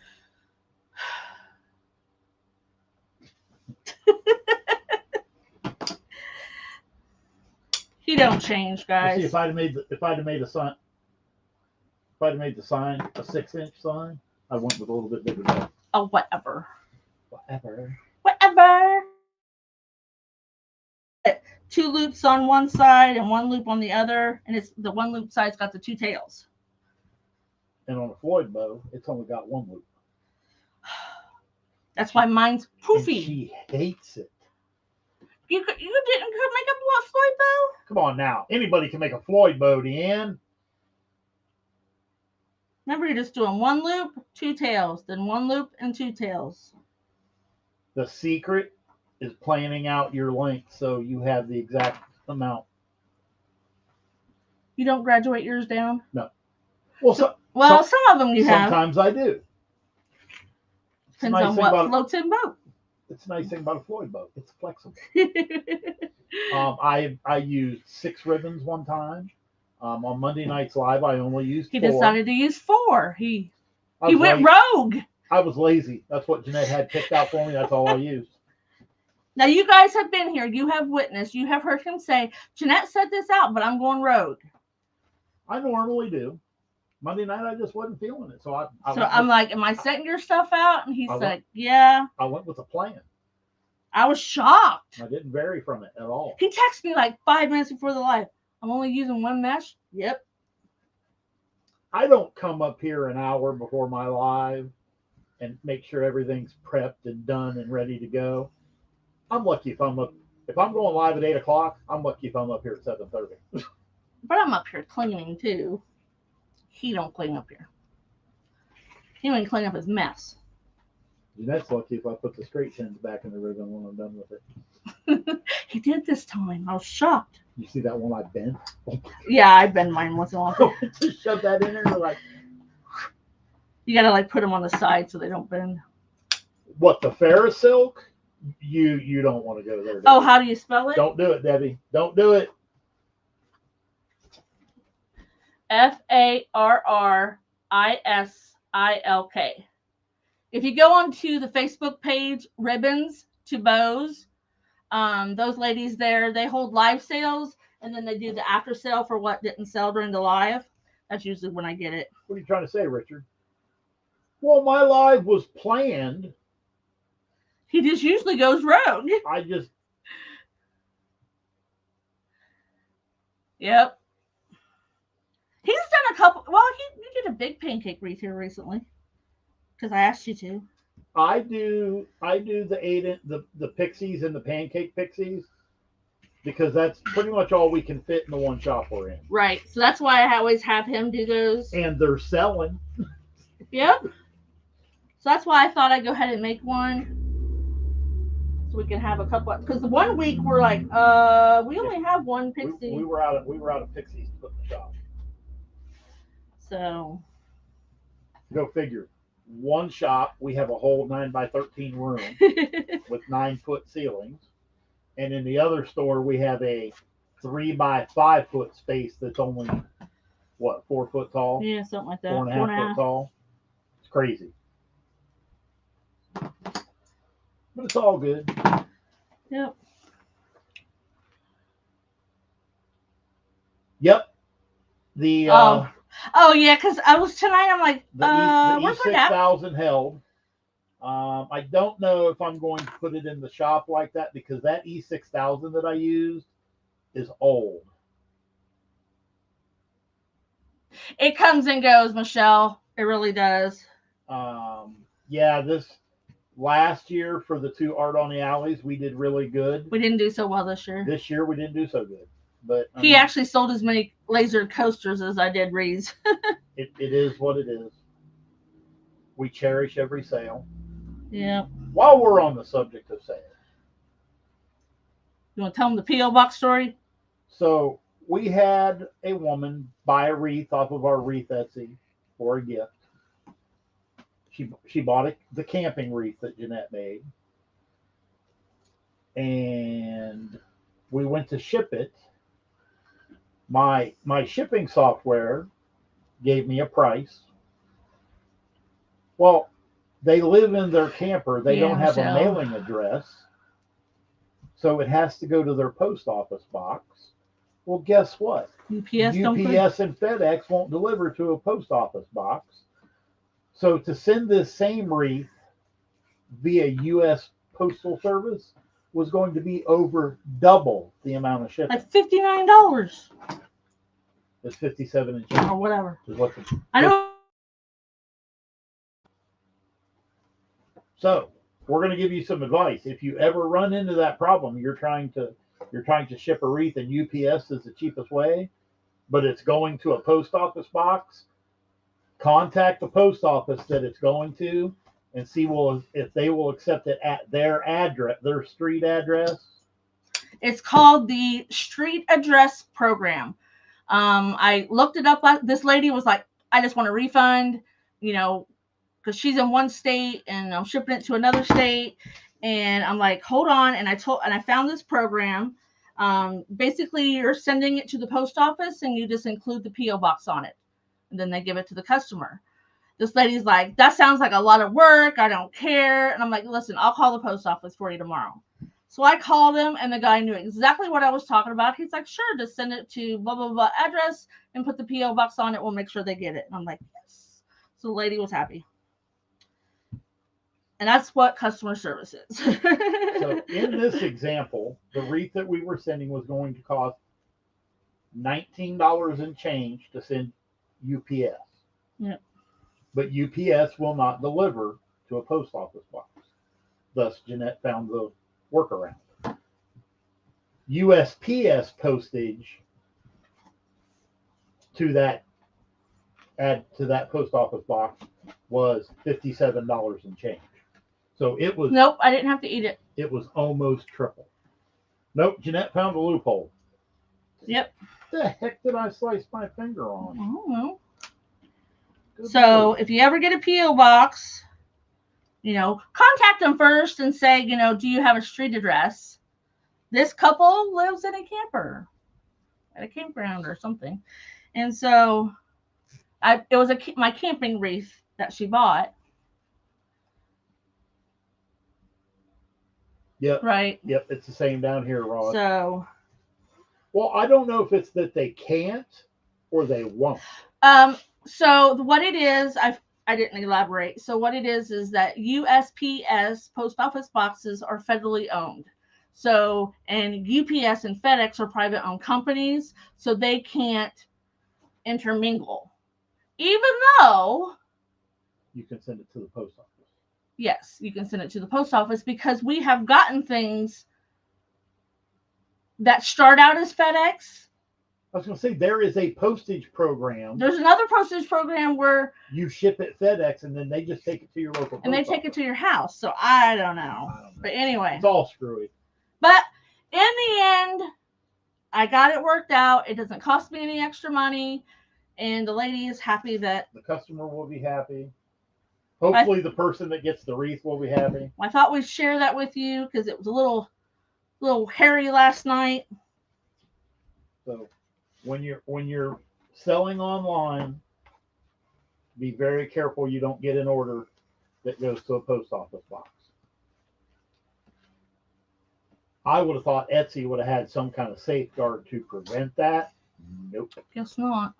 He don't change, guys. See, if I'd have made a sun, If I'd made the sign a 6-inch sign, I went with a little bit bigger bow. Oh, whatever. Whatever. Whatever. 2 loops on one side and 1 loop on the other, and it's the 1 loop side's got the 2 tails. And on a Floyd bow, it's only got 1 loop. That's why mine's poofy. And she hates it. You didn't make a Floyd bow? Come on now. Anybody can make a Floyd bow, Deanne. Remember, you're just doing 1 loop, 2 tails, then 1 loop and 2 tails. The secret is planning out your length so you have the exact amount. You don't graduate yours down? No. Well, some of them you have. Sometimes I do. Depends on what floats in boat. It's a nice thing about a Floyd boat. It's flexible. I used 6 ribbons one time. On Monday Nights Live, I only used 4. He decided to use 4. He went rogue. I was lazy. That's what Jeanette had picked out for me. That's all I used. Now, you guys have been here. You have witnessed. You have heard him say, Jeanette set this out, but I'm going rogue. I normally do. Monday night, I just wasn't feeling it. So I'm like, am I setting your stuff out? And he's like, yeah. I went with a plan. I was shocked. I didn't vary from it at all. He texted me like 5 minutes before the live. I'm only using 1 mesh. Yep. I don't come up here an hour before my live and make sure everything's prepped and done and ready to go. I'm lucky if I'm going live at 8 o'clock. I'm lucky if I'm up here at 7:30. But I'm up here cleaning too. He don't clean up here. He don't even clean up his mess. Jeanette's lucky if I put the straight pins back in the ribbon when I'm done with it. He did this time. I was shocked. You see that one I bent? Yeah, I bend mine once in a while. Just shove that in there and like. You gotta like put them on the side so they don't bend. What, the Ferris silk? You don't want to go there, Debbie. Oh, how do you spell it? Don't do it, Debbie. Don't do it. FARRISILK. If you go onto the Facebook page, Ribbons to Bows, those ladies there, they hold live sales, and then they do the after sale for what didn't sell during the live. That's usually when I get it. What are you trying to say, Richard? Well, my live was planned. He just usually goes rogue. Yep. He's done a couple. Well, he did a big pancake wreath here recently because I asked you to. I do the pixies and the pancake pixies because that's pretty much all we can fit in the one shop we're in. Right. So that's why I always have him do those. And they're selling. Yep. So that's why I thought I'd go ahead and make one. So we can have a couple, because the 1 week we're like, we only have 1 pixie. We were out of pixies to put in the shop. So go figure. One shop, we have a whole 9x13 room with 9-foot ceilings, and in the other store we have a 3x5 foot space that's only 4 foot tall? Yeah, something like that. 4.5 foot tall. It's crazy. But it's all good. Yep. Yep. The oh yeah, because I was tonight. I'm like, the E6000 held. I don't know if I'm going to put it in the shop like that because that E6000 that I used is old. It comes and goes, Michelle. It really does. Yeah, this last year for the 2 Art on the Alleys, we did really good. We didn't do so well this year. This year we didn't do so good. But he actually sold as many laser coasters as I did wreaths. it is what it is. We cherish every sale. Yeah. While we're on the subject of sales. You want to tell them the P.O. box story? So we had a woman buy a wreath off of our wreath Etsy for a gift. She bought the camping wreath that Jeanette made. And we went to ship it. My shipping software gave me a price. Well, they live in their camper. They don't have a mailing address. So it has to go to their post office box. Well, guess what? UPS don't put. UPS and FedEx won't deliver to a post office box. So to send this same wreath via U.S. Postal Service was going to be over double the amount of shipping. Like $59 It's 57 and change. or whatever. Is what the, I know. So we're going to give you some advice. If you ever run into that problem, you're trying to ship a wreath and UPS is the cheapest way, but it's going to a post office box. Contact the post office that it's going to and see if they will accept it at their address, their street address. It's called the Street Address Program. I looked it up. This lady was like, I just want a refund, because she's in one state and I'm shipping it to another state. And I'm like, hold on. And I found this program. Basically, you're sending it to the post office and you just include the P.O. box on it. And then they give it to the customer. This lady's like, that sounds like a lot of work. I don't care. And I'm like, listen, I'll call the post office for you tomorrow. So I called him and the guy knew exactly what I was talking about. He's like, sure, just send it to blah, blah, blah address and put the P.O. box on it. We'll make sure they get it. And I'm like, yes. So the lady was happy. And that's what customer service is. So in this example, the wreath that we were sending was going to cost $19 and change to send UPS. Yep. But UPS will not deliver to a post office box. Thus, Jeanette found the workaround. USPS postage to that post office box was $57 and change. So it was. Nope, I didn't have to eat it. It was almost triple. Nope, Jeanette found a loophole. Yep. What the heck did I slice my finger on? I don't know. Good So Lord. if you ever get a P.O. box, contact them first and say, do you have a street address? This couple lives in a camper at a campground or something. And so it was my camping wreath that she bought. Yep. Right. Yep, it's the same down here, Rod. So. Well, I don't know if it's that they can't or they won't. So what it is, I didn't elaborate. So what it is that USPS post office boxes are federally owned. So, and UPS and FedEx are private owned companies, so they can't intermingle. Even though you can send it to the post office. Yes, you can send it to the post office because we have gotten things that start out as FedEx. I was going to say, there is a postage program. There's another postage program where you ship it FedEx and then they just take it to your local post and they take it to your house. So I don't know. But anyway. It's all screwy. But in the end, I got it worked out. It doesn't cost me any extra money. And the lady is happy that the customer will be happy. Hopefully the person that gets the wreath will be happy. I thought we'd share that with you because it was a little hairy last night. So when you're selling online, be very careful you don't get an order that goes to a post office box. I would have thought Etsy would have had some kind of safeguard to prevent that. Nope. Guess not.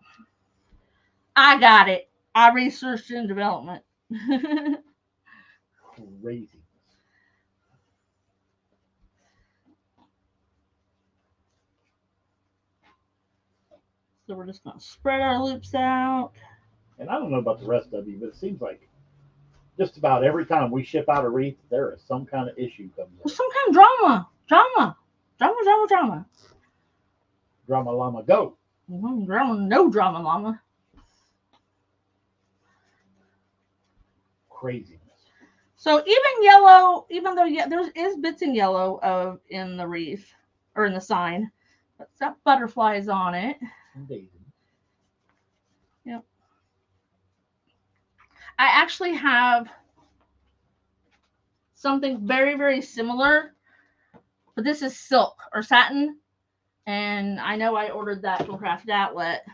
I got it. I researched in development. Crazy. So we're just going to spread our loops out. And I don't know about the rest of you, but it seems like just about every time we ship out a wreath, there is some kind of issue coming up. Some kind of drama. Drama llama, go. Drama, no drama llama. Craziness. So even yellow, even though there is bits in yellow in the wreath or in the sign, but it's got butterflies on it. Indeed. Yep. I actually have something very, very similar, but this is silk or satin. And I know I ordered that from Craft Outlet,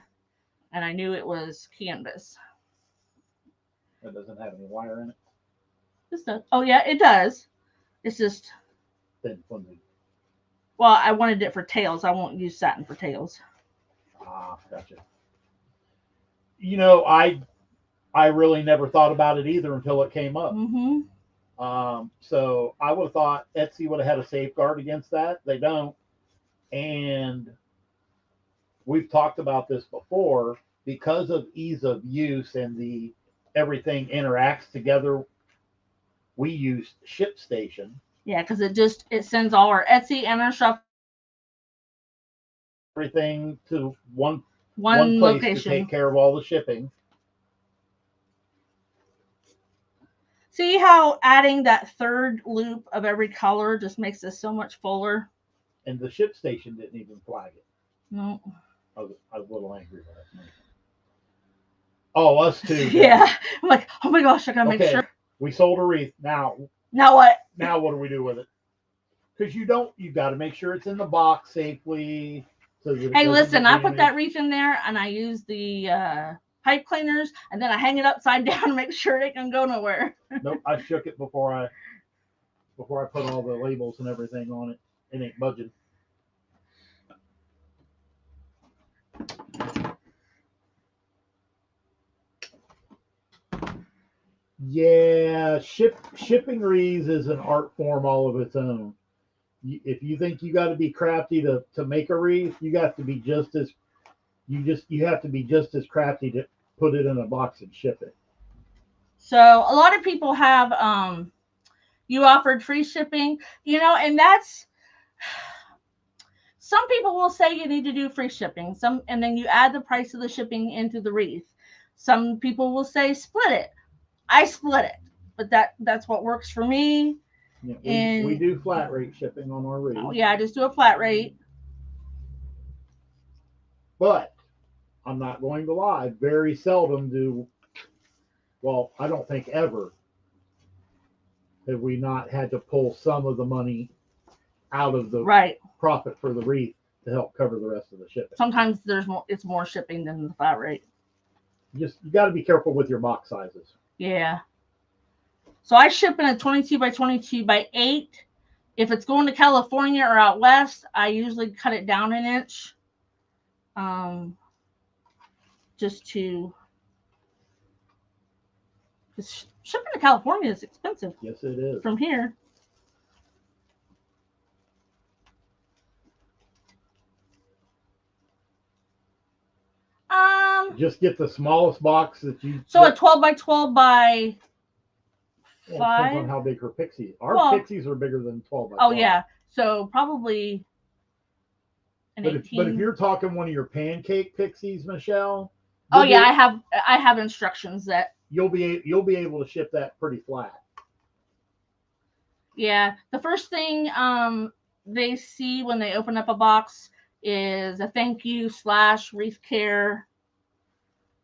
and I knew it was canvas. That doesn't have any wire in it. This does. Oh yeah, it does. It's just thin, flimsy. Well, I wanted it for tails. I won't use satin for tails. Ah, gotcha. You know, I really never thought about it either until it came up. Mm-hmm. So I would have thought Etsy would have had a safeguard against that. They don't. And we've talked about this before, because of ease of use and the everything interacts together. We use ShipStation. Yeah, because it sends all our Etsy and our shop Everything to one one place to location. take care of all the shipping. See how adding that third loop of every color just makes this so much fuller? And the ShipStation didn't even flag it. No. I was a little angry last night. Oh, us too. Yeah. I'm like, oh my gosh, I gotta make sure. We sold a wreath. Now what? Now what do we do with it? Because you got to make sure it's in the box safely. So that hey, listen, I put that wreath in there and I use the pipe cleaners and then I hang it upside down to make sure it can go nowhere. Nope, I shook it before I put all the labels and everything on it. It ain't budging. Yeah, shipping wreaths is an art form all of its own. If you think you got to be crafty to make a wreath, you have to be just as crafty to put it in a box and ship it. So a lot of people have you offered free shipping, and that's some people will say you need to do free shipping. And then you add the price of the shipping into the wreath. Some people will say split it. I split it, but that's what works for me. Yeah, we do flat rate shipping on our wreath. Oh yeah, I just do a flat rate. But I'm not going to lie, very seldom I don't think ever have we not had to pull some of the money out of the profit for the wreath to help cover the rest of the shipping. Sometimes it's more shipping than the flat rate. You got to be careful with your box sizes. Yeah. So I ship in a 22 by 22 by 8. If it's going to California or out west, I usually cut it down an inch. Just to... Because shipping to California is expensive. Yes, it is. From here. Just get the smallest box that you... So a 12 by 12 by 5? Depends on how big her pixies. Our pixies are bigger than 12 by 12. Oh, yeah. So probably an 18. But if you're talking one of your pancake pixies, Michelle... Oh, yeah, I have instructions that... You'll be able to ship that pretty flat. Yeah. The first thing they see when they open up a box is a thank you / wreath care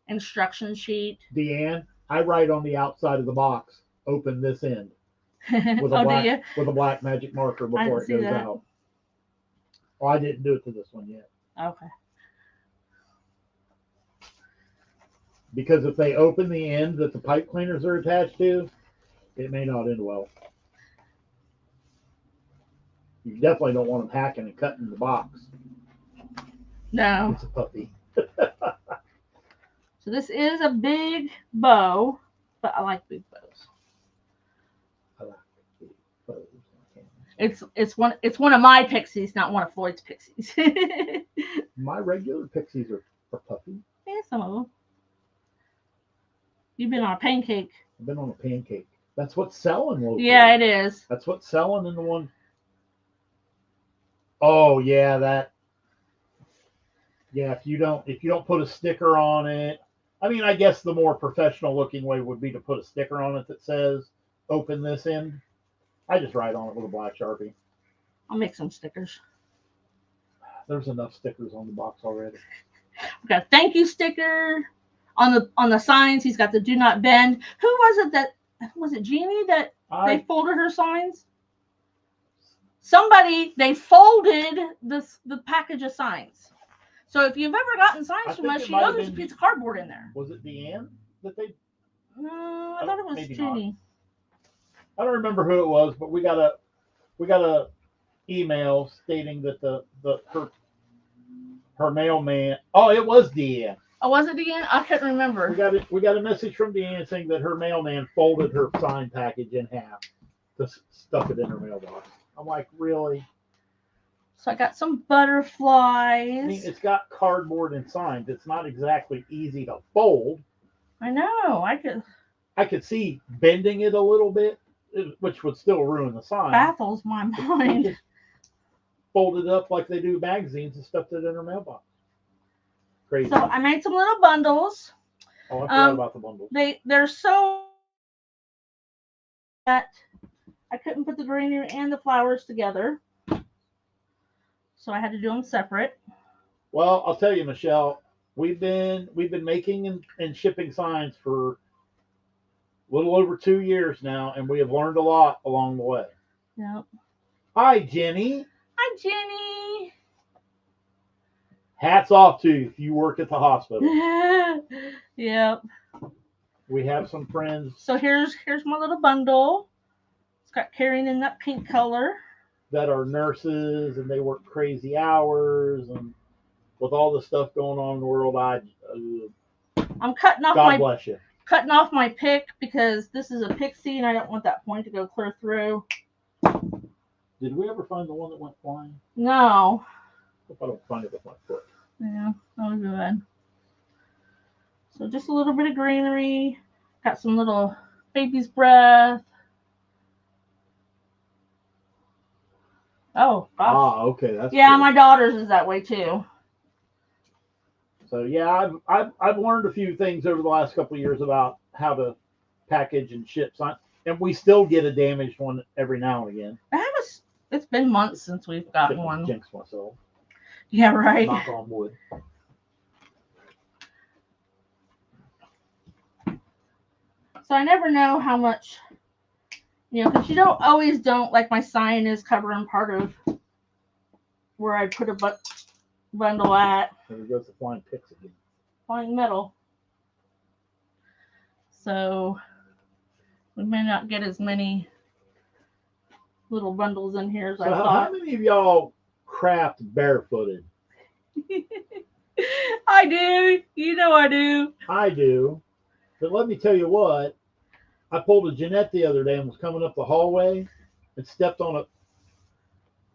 instruction sheet. Deanne, I write on the outside of the box, open this end with a black magic marker before it goes out. Well, I didn't do it to this one yet. Okay. Because if they open the end that the pipe cleaners are attached to, it may not end well. You definitely don't want them hacking and cutting the box. No. It's a puppy. So this is a big bow, but I like big bows. I like big bows. It's one of my pixies, not one of Floyd's pixies. My regular pixies are puffy. Yeah, some of them. You've been on a pancake. I've been on a pancake. That's what's selling locally. Yeah, it is. That's what's selling in the one. Oh yeah, Yeah, if you don't put a sticker on it, I mean, I guess the more professional looking way would be to put a sticker on it that says "Open this end." I just write on it with a black Sharpie. I'll make some stickers. There's enough stickers on the box already. We've got a thank you sticker on the signs. He's got the do not bend. Who was it Jeannie that they folded her signs? Somebody, they folded the package of signs. So if you've ever gotten signs from us, you know there's a piece of cardboard in there. Was it Deanne that they? No, I thought it was Jeannie. I don't remember who it was, but we got a email stating that her mailman. Oh, it was Deanne. Oh, was it Deanne? I couldn't remember. We got a message from Deanne saying that her mailman folded her sign package in half to stuff it in her mailbox. I'm like, really? So I got some butterflies. I mean, it's got cardboard and signs. It's not exactly easy to fold. I know. I could see bending it a little bit, which would still ruin the sign. Baffles my mind. Just fold it up like they do magazines and stuffed it in her mailbox. Crazy. So I made some little bundles. Oh, I forgot about the bundles. They're so that I couldn't put the greenery and the flowers together. So I had to do them separate. Well, I'll tell you, Michelle, we've been making and shipping signs for a little over 2 years now, and we have learned a lot along the way. Yep. Hi, Jenny. Hi, Jenny. Hats off to you if you work at the hospital. Yep. We have some friends. So here's my little bundle. It's got Karen in that pink color. That are nurses, and they work crazy hours, and with all the stuff going on in the world, I'm cutting off God bless you. Cutting off my pick because this is a pixie and I don't want that point to go clear through. Did we ever find the one that went flying? No. Hope I don't find it with my foot. Yeah, that was good. So just a little bit of greenery. Got some little baby's breath. Oh, gosh. Ah, okay. That's yeah, cool. My daughter's is that way too. So yeah, I've learned a few things over the last couple of years about how to package and ship signs, and we still get a damaged one every now and again. It's been months since we've gotten one. Jinx myself. Yeah, right. Knock on wood. So I never know how much, because you don't like my sign is covering part of where I put a bundle at. There goes the flying picks again. Flying metal. So we may not get as many little bundles in here as I thought. How many of y'all craft barefooted? I do. I do. I do. But let me tell you what. I pulled a Jeanette the other day and was coming up the hallway and stepped on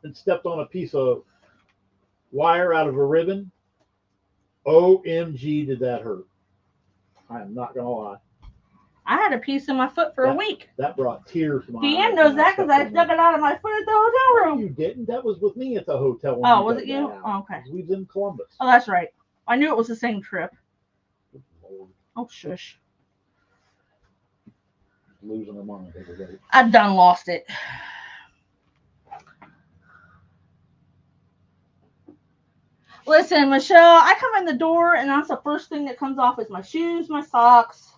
a piece of wire out of a ribbon. OMG, did that hurt. I am not going to lie. I had a piece in my foot for a week. That brought tears to my eyes. Deanne knows that because I stuck it out of my foot at the hotel room. No, you didn't. That was with me at the hotel. Oh, was it you? Oh, okay. We was in Columbus. Oh, that's right. I knew it was the same trip. Lord. Oh, shush. Losing her mind every day. I've done lost it. Listen, Michelle, I come in the door and that's the first thing that comes off is my shoes, my socks.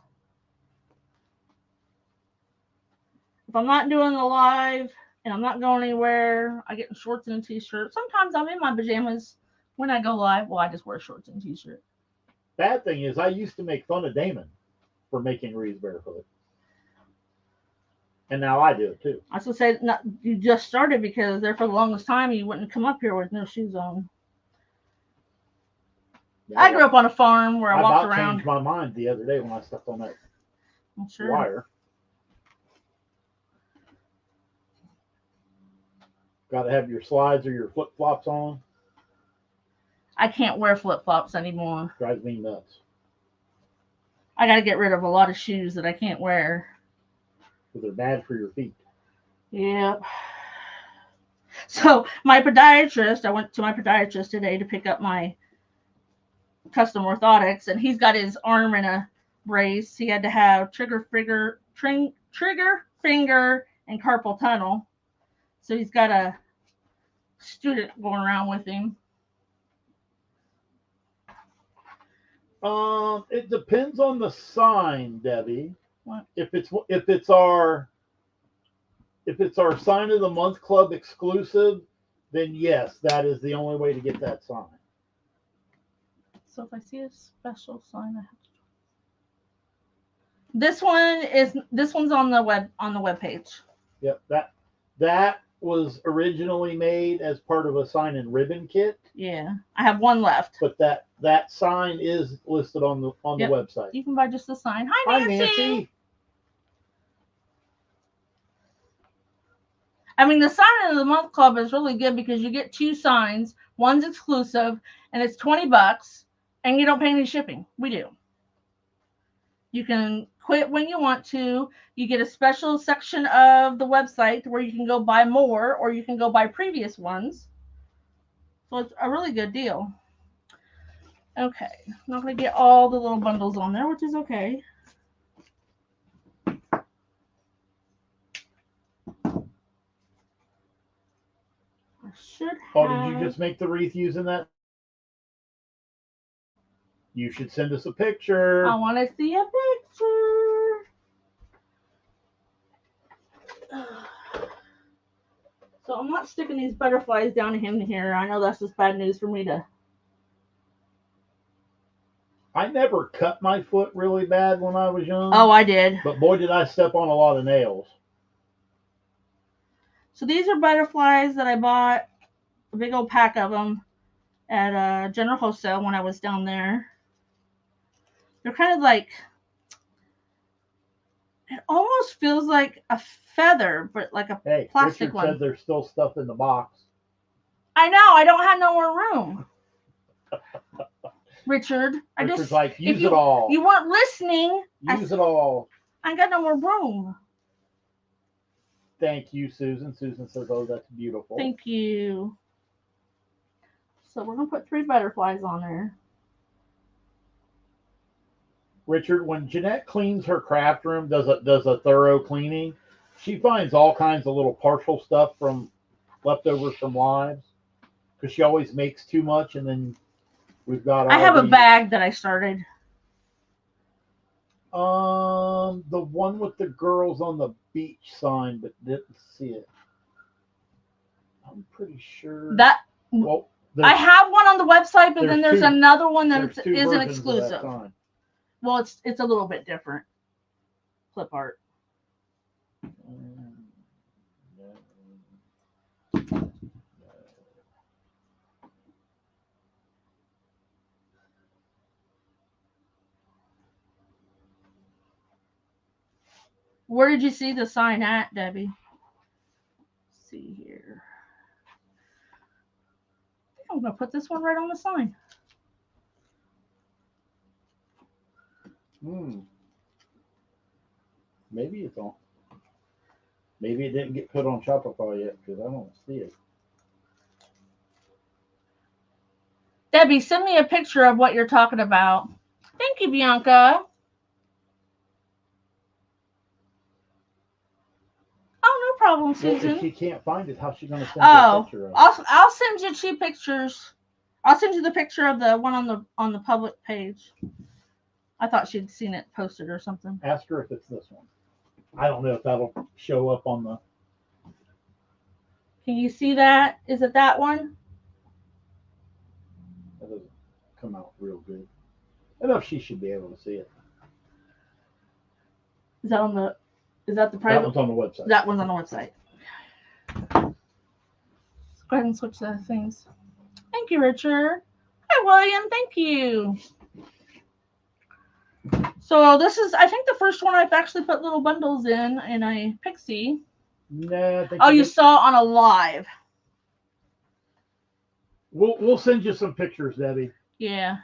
If I'm not doing the live and I'm not going anywhere, I get in shorts and a t-shirt. Sometimes I'm in my pajamas when I go live. Well, I just wear shorts and a t-shirt. Bad thing is I used to make fun of Damon for making wreaths barefoot. And now I do it too. I was going to say, you just started because there for the longest time you wouldn't come up here with no shoes on. Yeah, I grew up on a farm where I walked around. I changed my mind the other day when I stepped on that wire. Got to have your slides or your flip-flops on. I can't wear flip-flops anymore. Drives me nuts. I got to get rid of a lot of shoes that I can't wear. Because they're bad for your feet. Yep. So I went to my podiatrist today to pick up my custom orthotics, and he's got his arm in a brace. He had to have trigger finger, and carpal tunnel. So he's got a student going around with him. It depends on the sign, Debbie. What? If it's our sign of the month club exclusive, then yes, that is the only way to get that sign. So if I see a special sign, I have to. This one's on the web page. Yep, that was originally made as part of a sign and ribbon kit, Yeah, I have one left. but that sign is listed on the Yep. website. You can buy just the sign. Hi, Hi, Nancy. Nancy. I mean, the sign of the month club is really good because you get 2 signs. One's exclusive, and it's $20, and you don't pay any shipping. We do. You can quit when you want to. You get a special section of the website where you can go buy more, or you can go buy previous ones. So it's a really good deal. Okay, I'm not going to get all the little bundles on there, which is okay. I should have... Oh, did you just make the wreath using that? You should send us a picture. I want to see a picture. So I'm not sticking these butterflies down in here. I know that's just bad news for me to... I never cut my foot really bad when I was young. Oh, I did. But boy, did I step on a lot of nails. So these are butterflies that I bought, a big old pack of them, at General Wholesale when I was down there. They're kind of like... It almost feels like a feather, but like a plastic Richard one. said there's still stuff in the box. I know. I don't have no more room. Richard, Richard's like, use it all. You weren't listening. Use it all. I got no more room. Thank you, Susan. Susan says, oh, that's beautiful. Thank you. So we're going to put 3 butterflies on there. Richard, when Jeanette cleans her craft room, does a thorough cleaning, she finds all kinds of little partial stuff from leftovers from lives, because she always makes too much, and then we've got. I have a bag that I started. The one with the girls on the beach sign, but didn't see it. I'm pretty sure that. Well, I have one on the website, but then there's 2, another one that isn't exclusive. Well, it's a little bit different. Clip art. Where did you see the sign at, Debbie? Let's see here. I'm going to put this one right on the sign. Maybe it's on. Maybe it didn't get put on Shopify yet because I don't see it. Debbie, send me a picture of what you're talking about. Thank you, Bianca. Oh, no problem, Susan. Well, if she can't find it, how's she going to send you a picture of it? I'll send you 2 pictures. I'll send you the picture of the one on the public page. I thought she'd seen it posted or something. Ask her if it's this one. I don't know if that'll show up on the... Can you see that? Is it that one? That doesn't come out real good. I know she should be able to see it. Is that the private? That one's on the website. That one's on the website. Let's go ahead and switch the things. Thank you, Richard. Hi, William. Thank you. So this is, I think, the first one I've actually put little bundles in a Pixie. Nah, I think you saw on a live. We'll send you some pictures, Debbie. Yeah.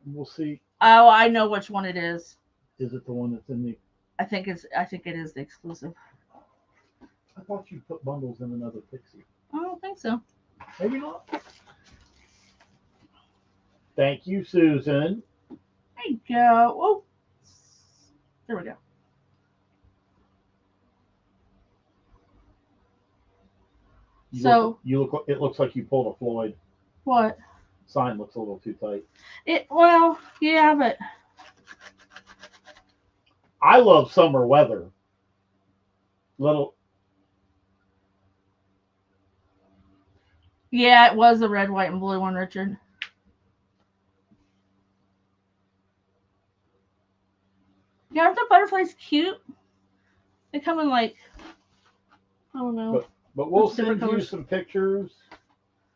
We'll see. Oh, I know which one it is. Is it the one that's in the... I think it is the exclusive. I thought you put bundles in another Pixie. I don't think so. Maybe not. Thank you, Susan. There you go. Oh, there we go. It looks like you pulled a Floyd. What? Sign looks a little too tight. Well, yeah, but I love summer weather. Yeah, it was the red, white, and blue one, Richard. Yeah, aren't the butterflies cute? They come in like, I don't know. But But we'll With different send you colors. some pictures,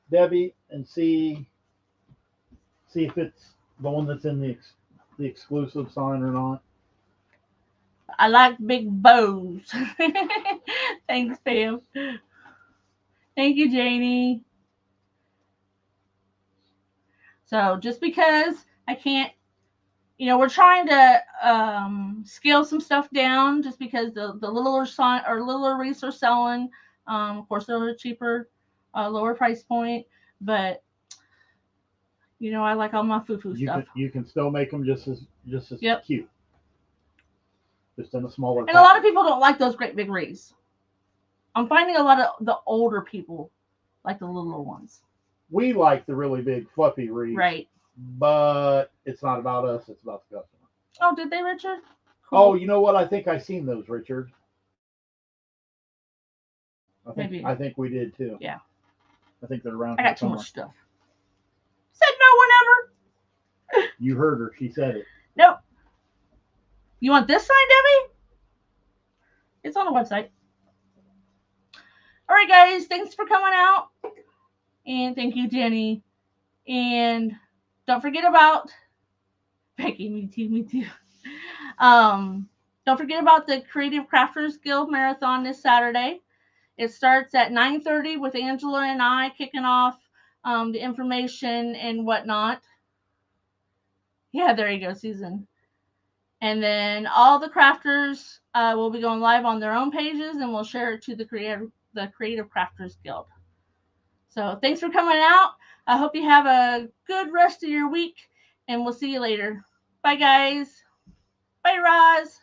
Debbie, and see if it's the one that's in the exclusive sign or not. I like big bows. Thanks, Pam. Thank you, Janie. So just because I can't, we're trying to scale some stuff down just because the littler sign or littler wreaths are selling. Of course, they're a little cheaper, lower price point, but I like all my foo-foo stuff. You can still make them just as Yep. cute, just in a smaller. And a lot of people don't like those great big wreaths. I'm finding a lot of the older people like the littler ones. We like the really big fluffy wreaths, right? But it's not about us; it's about the customer. Oh, did they, Richard? Cool. Oh, you know what? I think I seen those, Richard. Maybe. I think we did too. Yeah. I think they're around. I got too much stuff. Said no one ever. You heard her. She said it. Nope. You want this sign, Debbie? It's on the website. All right, guys. Thanks for coming out. And thank you, Jenny. And don't forget about Becky. Me too. Don't forget about the Creative Crafters Guild Marathon this Saturday. It starts at 9:30 with Angela and I kicking off the information and whatnot. Yeah, there you go, Susan. And then all the crafters will be going live on their own pages, and we'll share it to the Creative Crafters Guild. So thanks for coming out. I hope you have a good rest of your week, and we'll see you later. Bye, guys. Bye, Roz.